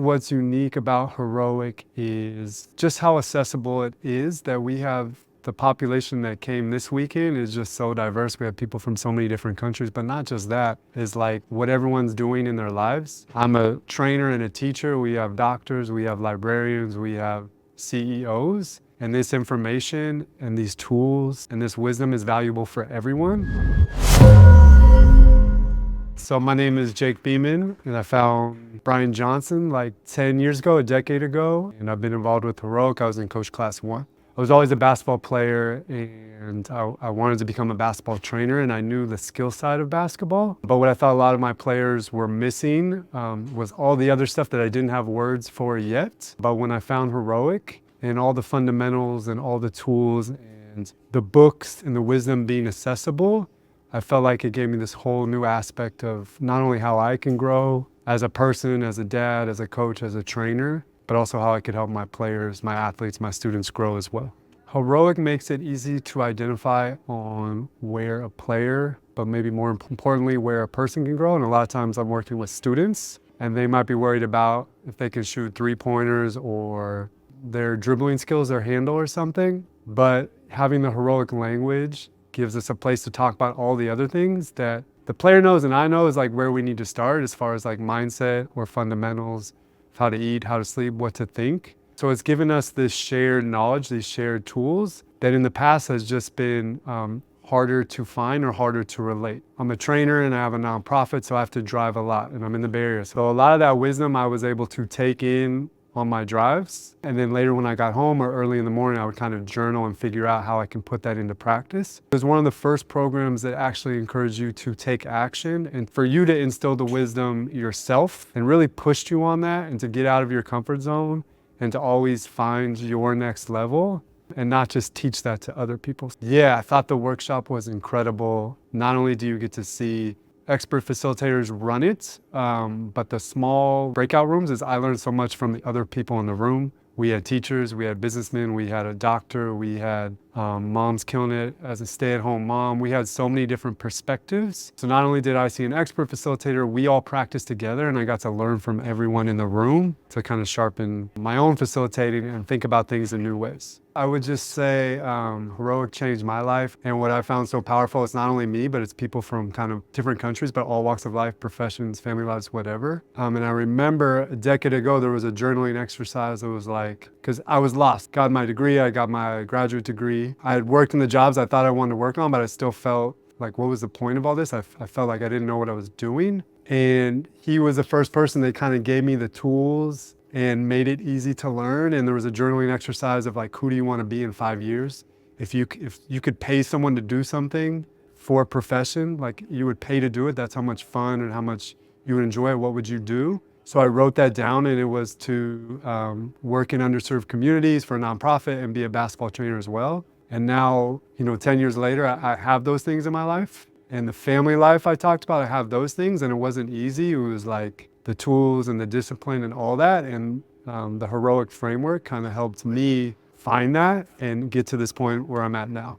what's unique about Heroic is just how accessible it is, that we have the population that came this weekend is just so diverse. We have people from so many different countries, but not just that, is like what everyone's doing in their lives. I'm a trainer and a teacher. We have doctors, we have librarians, we have CEOs, and this information and these tools and this wisdom is valuable for everyone. So my name is Jake Beeman, and I found Brian Johnson like 10 years ago, a decade ago, and I've been involved with Heroic. I was in Coach Class 1. I was always a basketball player, and I wanted to become a basketball trainer, and I knew the skill side of basketball. But what I thought a lot of my players were missing was all the other stuff that I didn't have words for yet. But when I found Heroic and all the fundamentals and all the tools and the books and the wisdom being accessible, I felt like it gave me this whole new aspect of not only how I can grow as a person, as a dad, as a coach, as a trainer, but also how I could help my players, my athletes, my students grow as well. Heroic makes it easy to identify on where a player, but maybe more importantly, where a person can grow. And a lot of times I'm working with students and they might be worried about if they can shoot 3-pointers or their dribbling skills, their handle or something. But having the Heroic language gives us a place to talk about all the other things that the player knows and I know is like where we need to start as far as like mindset or fundamentals, how to eat, how to sleep, what to think. So it's given us this shared knowledge, these shared tools that in the past has just been harder to find or harder to relate. I'm a trainer and I have a nonprofit, so I have to drive a lot and I'm in the Bay Area. So a lot of that wisdom I was able to take in on my drives. And then later when I got home or early in the morning, I would kind of journal and figure out how I can put that into practice. It was one of the first programs that actually encouraged you to take action and for you to instill the wisdom yourself and really pushed you on that and to get out of your comfort zone and to always find your next level and not just teach that to other people. Yeah, I thought the workshop was incredible. Not only do you get to see expert facilitators run it, but the small breakout rooms is I learned so much from the other people in the room. We had teachers, we had businessmen, we had a doctor, we had moms killing it as a stay-at-home mom. We had so many different perspectives. So not only did I see an expert facilitator, we all practiced together and I got to learn from everyone in the room to kind of sharpen my own facilitating and think about things in new ways. I would just say Heroic changed my life, and what I found so powerful, it's not only me, but it's people from kind of different countries, but all walks of life, professions, family lives, whatever. And I remember a decade ago, there was a journaling exercise that was like, because I was lost. Got my degree, I got my graduate degree. I had worked in the jobs I thought I wanted to work on, but I still felt like, what was the point of all this? I felt like I didn't know what I was doing. And he was the first person that kind of gave me the tools and made it easy to learn. And there was a journaling exercise of like, who do you want to be in 5 years? If you could pay someone to do something for a profession, like you would pay to do it, that's how much fun and how much you would enjoy it, what would you do? So I wrote that down, and it was to work in underserved communities for a nonprofit and be a basketball trainer as well. And now, 10 years later, I have those things in my life. And the family life I talked about, I have those things, and it wasn't easy. It was like the tools and the discipline and all that. And the Heroic framework kind of helped me find that and get to this point where I'm at now.